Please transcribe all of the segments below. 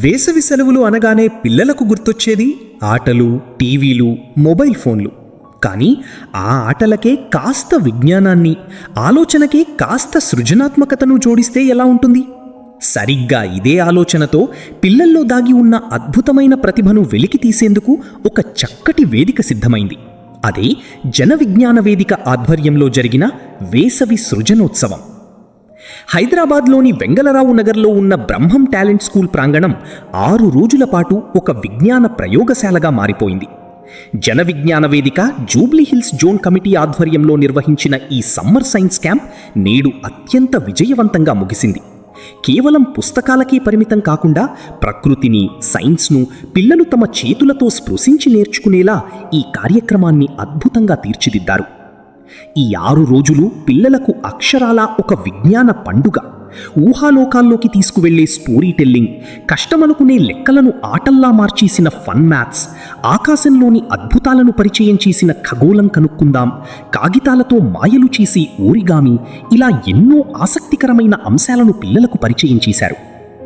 వేసవి సెలవులు అనగానే పిల్లలకు గుర్తొచ్చేది ఆటలు, టీవీలు, మొబైల్ ఫోన్లు. కానీ ఆ ఆటలకే కాస్త విజ్ఞానాన్ని, ఆలోచనకే కాస్త సృజనాత్మకతను జోడిస్తే ఎలా ఉంటుంది? సరిగ్గా ఇదే ఆలోచనతో పిల్లల్లో దాగి ఉన్న అద్భుతమైన ప్రతిభను వెలికి తీసేందుకు ఒక చక్కటి వేదిక సిద్ధమైంది. అదే జన విజ్ఞాన వేదిక ఆధ్వర్యంలో జరిగిన వేసవి సృజనోత్సవం. హైదరాబాద్లోని వెంగళరావు నగర్లో ఉన్న బ్రహ్మం టాలెంట్ స్కూల్ ప్రాంగణం 6 రోజుల పాటు ఒక విజ్ఞాన ప్రయోగశాలగా మారిపోయింది. జన విజ్ఞాన వేదిక జూబ్లీహిల్స్ జోన్ కమిటీ ఆధ్వర్యంలో నిర్వహించిన ఈ సమ్మర్ సైన్స్ క్యాంప్ నేడు అత్యంత విజయవంతంగా ముగిసింది. కేవలం పుస్తకాలకే పరిమితం కాకుండా ప్రకృతిని, సైన్స్ను పిల్లలు తమ చేతులతో స్పృశించి నేర్చుకునేలా ఈ కార్యక్రమాన్ని అద్భుతంగా తీర్చిదిద్దారు. ఈ 6 రోజులు పిల్లలకు అక్షరాలా ఒక విజ్ఞాన పండుగ. ఊహాలోకాల్లోకి తీసుకువెళ్లే స్టోరీ టెల్లింగ్, కష్టమనుకునే లెక్కలను ఆటల్లా మార్చేసిన ఫన్ మ్యాథ్స్, ఆకాశంలోని అద్భుతాలను పరిచయం చేసిన ఖగోళం కనుక్కుందాం, కాగితాలతో మాయలు చేసి ఓరిగామి, ఇలా ఎన్నో ఆసక్తికరమైన అంశాలను పిల్లలకు పరిచయం చేశారు.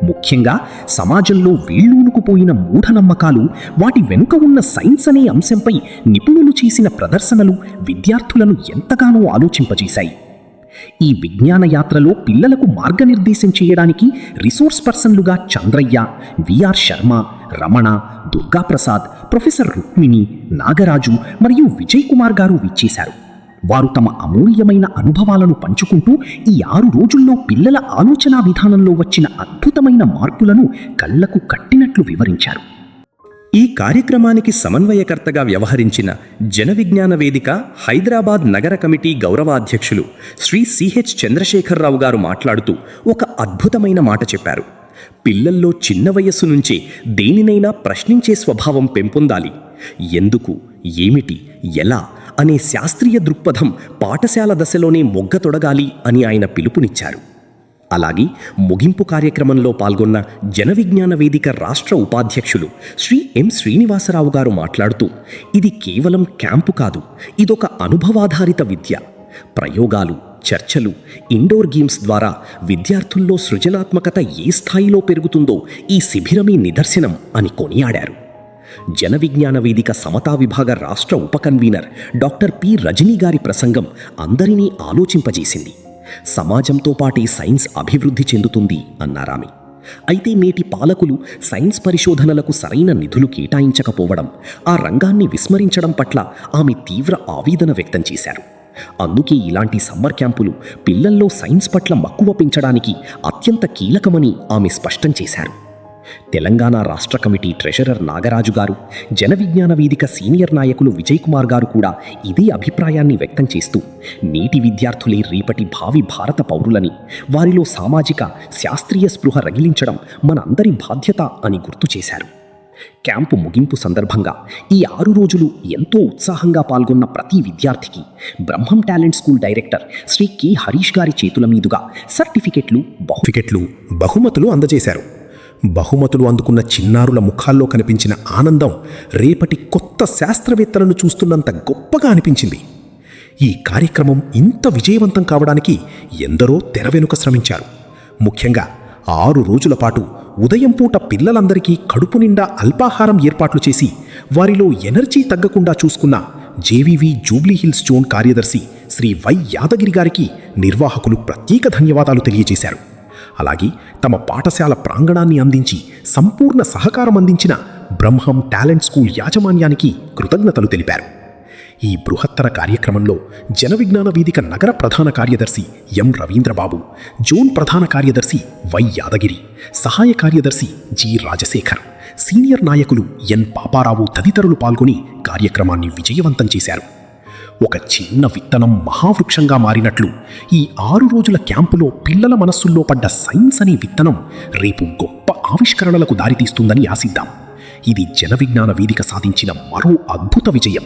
ముఖ్యంగా సమాజంలో వేళ్ళూనుకుపోయిన మూఢనమ్మకాలు, వాటి వెనుక ఉన్న సైన్స్ అనే అంశంపై నిపుణులు చేసిన ప్రదర్శనలు విద్యార్థులను ఎంతగానో ఆలోచింపజేశాయి. ఈ విజ్ఞాన యాత్రలో పిల్లలకు మార్గనిర్దేశం చేయడానికి రిసోర్స్ పర్సన్లుగా చంద్రయ్య, విఆర్ శర్మ, రమణ, దుర్గాప్రసాద్, ప్రొఫెసర్ రుక్మిణి, నాగరాజు మరియు విజయ్ కుమార్ గారు విచ్చేశారు. వారు తమ అమూల్యమైన అనుభవాలను పంచుకుంటూ ఈ 6 రోజుల్లో పిల్లల ఆలోచనా విధానంలో వచ్చిన అద్భుతమైన మార్పులను కళ్లకు కట్టినట్లు వివరించారు. ఈ కార్యక్రమానికి సమన్వయకర్తగా వ్యవహరించిన జన విజ్ఞాన వేదిక హైదరాబాద్ నగర కమిటీ గౌరవాధ్యక్షులు శ్రీ సిహెచ్ చంద్రశేఖరరావు గారు మాట్లాడుతూ ఒక అద్భుతమైన మాట చెప్పారు. పిల్లల్లో చిన్న వయస్సు నుంచే దేనినైనా ప్రశ్నించే స్వభావం పెంపొందాలి. ఎందుకు, ఏమిటి, ఎలా అనే శాస్త్రీయ దృక్పథం పాఠశాల దశలోనే మొగ్గతొడగాలి అని ఆయన పిలుపునిచ్చారు. అలాగే ముగింపు కార్యక్రమంలో పాల్గొన్న జన విజ్ఞాన వేదిక రాష్ట్ర ఉపాధ్యక్షులు శ్రీ ఎం శ్రీనివాసరావు గారు మాట్లాడుతూ, ఇది కేవలం క్యాంపు కాదు, ఇదొక అనుభవాధారిత విద్య. ప్రయోగాలు, చర్చలు, ఇండోర్ గేమ్స్ ద్వారా విద్యార్థుల్లో సృజనాత్మకత ఏ స్థాయిలో పెరుగుతుందో ఈ శిబిరమే నిదర్శనం అని కొనియాడారు. జన విజ్ఞాన వేదిక సమతా విభాగ రాష్ట్ర ఉప కన్వీనర్ డాక్టర్ పి రజనీ గారి ప్రసంగం అందరినీ ఆలోచింపజేసింది. సమాజంతో పాటే సైన్స్ అభివృద్ధి చెందుతుంది అన్నారామె. అయితే నేటి పాలకులు సైన్స్ పరిశోధనలకు సరైన నిధులు కేటాయించకపోవడం, ఆ రంగాన్ని విస్మరించడం పట్ల ఆమె తీవ్ర ఆవేదన వ్యక్తం చేశారు. అందుకే ఇలాంటి సమ్మర్ క్యాంపులు పిల్లల్లో సైన్స్ పట్ల మక్కువ పెంచడానికి అత్యంత కీలకమని ఆమె స్పష్టం చేశారు. తెలంగాణ రాష్ట్ర కమిటీ ట్రెజరర్ నాగరాజు గారు, జన విజ్ఞాన వేదిక సీనియర్ నాయకులు విజయ్ కుమార్ గారు కూడా ఇదే అభిప్రాయాన్ని వ్యక్తం చేస్తూ, నేటి విద్యార్థులే రేపటి భావి భారత పౌరులని, వారిలో సామాజిక, శాస్త్రీయ స్పృహ రగిలించడం మనందరి బాధ్యత అని గుర్తు చేశారు. క్యాంపు ముగింపు సందర్భంగా ఈ 6 రోజులు ఎంతో ఉత్సాహంగా పాల్గొన్న ప్రతి విద్యార్థికి Brahmam talent school director Shri K Harish గారి చేతుల మీదుగా సర్టిఫికెట్లు, బహుమతులు అందజేశారు. బహుమతులు అందుకున్న చిన్నారుల ముఖాల్లో కనిపించిన ఆనందం రేపటి కొత్త శాస్త్రవేత్తలను చూస్తున్నంత గొప్పగా అనిపించింది. ఈ కార్యక్రమం ఇంత విజయవంతం కావడానికి ఎందరో తెర వెనుక శ్రమించారు. ముఖ్యంగా 6 రోజుల పాటు ఉదయం పూట పిల్లలందరికీ కడుపు నిండా అల్పాహారం ఏర్పాట్లు చేసి వారిలో ఎనర్జీ తగ్గకుండా చూసుకున్న జేవీవి జూబ్లీహిల్స్ జోన్ కార్యదర్శి శ్రీ వై యాదగిరి గారికి నిర్వాహకులు ప్రత్యేక ధన్యవాదాలు తెలియజేశారు. అలాగే తమ పాఠశాల ప్రాంగణాన్ని అందించి సంపూర్ణ సహకారం అందించిన బ్రహ్మం టాలెంట్ స్కూల్ యాజమాన్యానికి కృతజ్ఞతలు తెలిపారు. ఈ బృహత్తర కార్యక్రమంలో జన విజ్ఞాన వేదిక నగర ప్రధాన కార్యదర్శి ఎం రవీంద్రబాబు, జోన్ ప్రధాన కార్యదర్శి వై యాదగిరి, సహాయ కార్యదర్శి జి రాజశేఖర్, సీనియర్ నాయకులు ఎన్ పాపారావు తదితరులు పాల్గొని కార్యక్రమాన్ని విజయవంతం చేశారు. ఒక చిన్న విత్తనం మహావృక్షంగా మారినట్లు ఈ 6 రోజుల క్యాంపులో పిల్లల మనస్సుల్లో పడ్డ సైన్స్ అనే విత్తనం రేపు గొప్ప ఆవిష్కరణలకు దారితీస్తుందని ఆశిద్దాం. ఇది జన విజ్ఞాన వేదిక సాధించిన మరో అద్భుత విజయం.